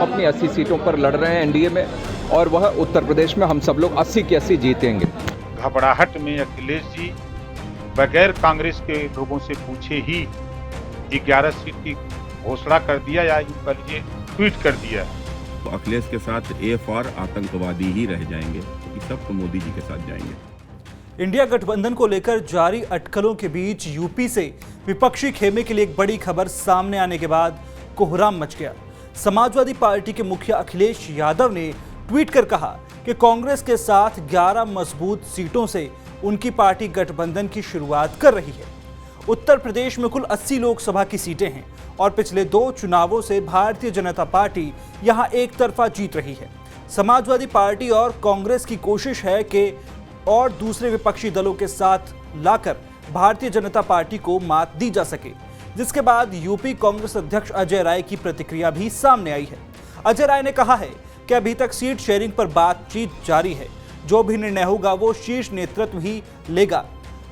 अपनी 80 सीटों पर लड़ रहे हैं एनडीए में, और वह उत्तर प्रदेश में हम सब लोग 80 की 80 जीतेंगे। घबराहट में अखिलेश जी बगैर कांग्रेस के लोगों से पूछे ही 11 सीट की घोषणा कर दिया, या यूं कह लीजिए ट्वीट कर दिया। तो अखिलेश के साथ एफ और आतंकवादी ही रह जाएंगे, क्योंकि सब तो मोदी जी के साथ जाएंगे। इंडिया गठबंधन को लेकर जारी अटकलों के बीच यूपी से विपक्षी खेमे के लिए एक बड़ी खबर सामने आने के बाद कोहराम मच गया। समाजवादी पार्टी के मुखिया अखिलेश यादव ने ट्वीट कर कहा कि कांग्रेस के साथ 11 मजबूत सीटों से उनकी पार्टी गठबंधन की शुरुआत कर रही है। उत्तर प्रदेश में कुल 80 लोकसभा की सीटें हैं और पिछले 2 चुनावों से भारतीय जनता पार्टी यहां एक तरफा जीत रही है। समाजवादी पार्टी और कांग्रेस की कोशिश है कि और दूसरे विपक्षी दलों के साथ लाकर भारतीय जनता पार्टी को मात दी जा सके, जिसके बाद यूपी कांग्रेस अध्यक्ष अजय राय की प्रतिक्रिया भी सामने आई है। अजय राय ने कहा है कि अभी तक सीट शेयरिंग पर बातचीत जारी है, जो भी निर्णय होगा वो शीर्ष नेतृत्व ही लेगा।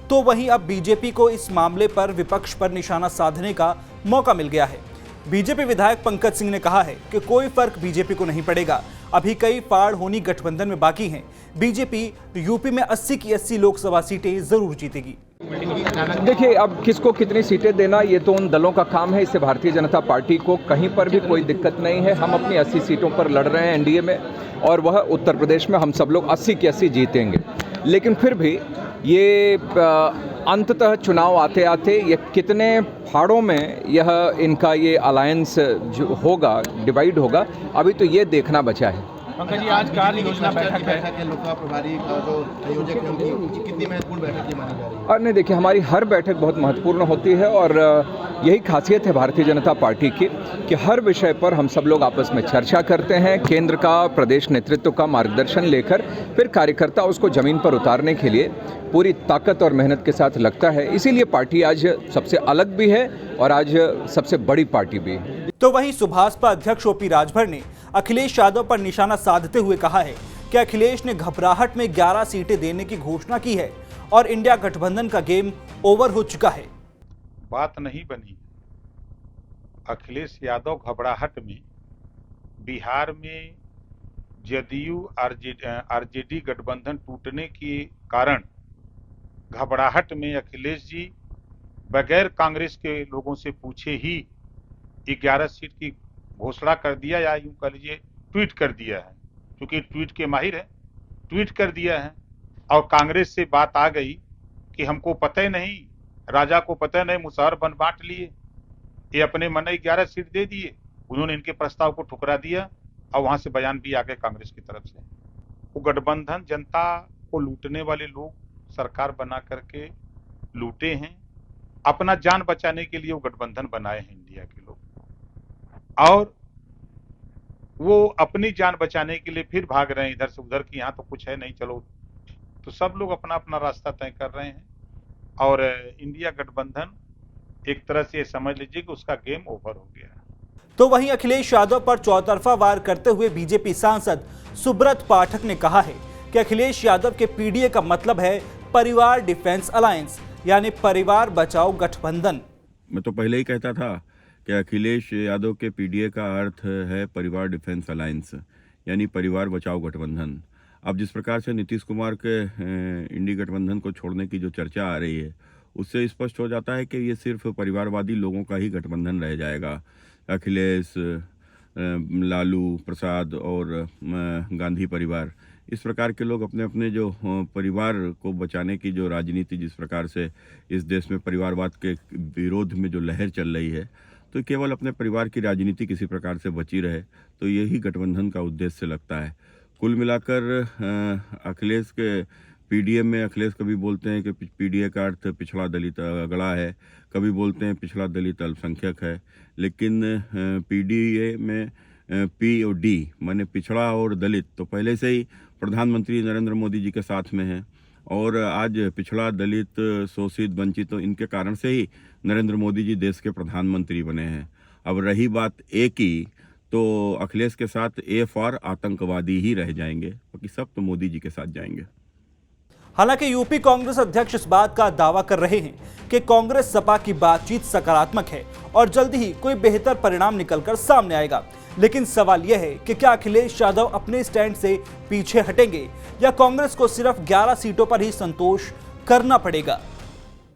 तो वहीं अब बीजेपी को इस मामले पर विपक्ष पर निशाना साधने का मौका मिल गया है। बीजेपी विधायक पंकज सिंह ने कहा है कि कोई फर्क बीजेपी को नहीं पड़ेगा, अभी कई फाड़ होनी गठबंधन में बाकी हैं। बीजेपी यूपी में 80 की 80 लोकसभा सीटें जरूर जीतेगी। देखिए, अब किसको कितनी सीटें देना ये तो उन दलों का काम है, इससे भारतीय जनता पार्टी को कहीं पर भी कोई दिक्कत नहीं है। हम अपनी 80 सीटों पर लड़ रहे हैं एनडीए में, और वह उत्तर प्रदेश में हम सब लोग 80 की 80 जीतेंगे। लेकिन फिर भी ये अंततः चुनाव आते आते ये कितने फाड़ों में यह इनका ये अलायंस जो होगा, डिवाइड होगा, अभी तो ये देखना बचा है। पंकज जी, आज कार्य योजना बैठक है, लोकसभा प्रभारी का जो आयोजक है उनकी कितनी महत्वपूर्ण बैठक ये मानी जा रही है? और नहीं, देखिए, हमारी हर बैठक बहुत महत्वपूर्ण होती है, और यही खासियत है भारतीय जनता पार्टी की कि हर विषय पर हम सब लोग आपस में चर्चा करते हैं। केंद्र का, प्रदेश नेतृत्व का मार्गदर्शन लेकर फिर कार्यकर्ता उसको जमीन पर उतारने के लिए पूरी ताकत और मेहनत के साथ लगता है। इसीलिए पार्टी आज सबसे अलग भी है और आज सबसे बड़ी पार्टी भी है। तो वहीं सुभाषपा अध्यक्ष ओपी राजभर ने अखिलेश यादव पर निशाना साधते हुए कहा है कि अखिलेश ने घबराहट में 11 सीटें देने की घोषणा की है और इंडिया गठबंधन का गेम ओवर हो चुका है। बात नहीं बनी। अखिलेश यादव घबराहट में बिहार में जदयू आरजेडी गठबंधन टूटने के कारण घबराहट में अखिलेश जी बगैर कांग्रेस के लोगों से पूछे ही 11 सीट की घोषणा कर दिया, या यूं कह लीजिए ट्वीट कर दिया है, क्योंकि ट्वीट के माहिर है। ट्वीट कर दिया है और कांग्रेस से बात आ गई कि हमको पता ही नहीं, राजा को पता नहीं, मुसहर बन बांट लिए, ये अपने मन 11 सीट दे दिए। उन्होंने इनके प्रस्ताव को ठुकरा दिया और वहां से बयान भी आ गए कांग्रेस की तरफ से। वो गठबंधन जनता को लूटने वाले लोग सरकार बना करके लूटे हैं। अपना जान बचाने के लिए वो गठबंधन बनाए हैं इंडिया के लोग, और वो अपनी जान बचाने के लिए फिर भाग रहे हैं इधर से उधर की, यहाँ तो कुछ है नहीं, चलो। तो सब लोग अपना अपना रास्ता तय कर रहे हैं, और इंडिया गठबंधन एक तरह से समझ लीजिए कि उसका गेम ओवर हो गया। तो वहीं अखिलेश यादव पर चौतरफा वार करते हुए बीजेपी सांसद सुब्रत पाठक ने कहा है कि अखिलेश यादव के पीडीए का मतलब है परिवार डिफेंस अलायंस, यानी परिवार बचाओ गठबंधन। मैं तो पहले ही कहता था कि अखिलेश यादव के पीडीए का अर्थ है परिवार डिफेंस अलायंस, यानी परिवार बचाओ गठबंधन। अब जिस प्रकार से नीतीश कुमार के इंडी गठबंधन को छोड़ने की जो चर्चा आ रही है, उससे स्पष्ट हो जाता है कि ये सिर्फ परिवारवादी लोगों का ही गठबंधन रह जाएगा। अखिलेश, लालू प्रसाद और गांधी परिवार, इस प्रकार के लोग अपने अपने जो परिवार को बचाने की जो राजनीति, जिस प्रकार से इस देश में परिवारवाद के विरोध में जो लहर चल रही है, तो केवल अपने परिवार की राजनीति किसी प्रकार से बची रहे, तो यही गठबंधन का उद्देश्य लगता है। कुल मिलाकर अखिलेश के पीडीए में अखिलेश कभी बोलते हैं कि पीडीए का अर्थ पिछड़ा दलित अगड़ा है, कभी बोलते हैं पिछड़ा दलित अल्पसंख्यक है, लेकिन पीडीए में पी और डी माने पिछड़ा और दलित तो पहले से ही प्रधानमंत्री नरेंद्र मोदी जी के साथ में है, और आज पिछड़ा, दलित, शोषित, वंचित, तो इनके कारण से ही नरेंद्र मोदी जी देश के प्रधानमंत्री बने हैं। अब रही बात ए की, तो अखिलेश के साथ एफ और आतंकवादी ही रह जाएंगे, बाकी सब तो मोदी जी के साथ जाएंगे। हालांकि यूपी कांग्रेस अध्यक्ष इस बात का दावा कर रहे हैं कि कांग्रेस सपा की बातचीत सकारात्मक है और जल्द ही कोई बेहतर परिणाम निकलकर सामने आएगा। लेकिन सवाल यह है कि क्या अखिलेश यादव अपने स्टैंड से पीछे हटेंगे या कांग्रेस को सिर्फ 11 सीटों पर ही संतोष करना पड़ेगा।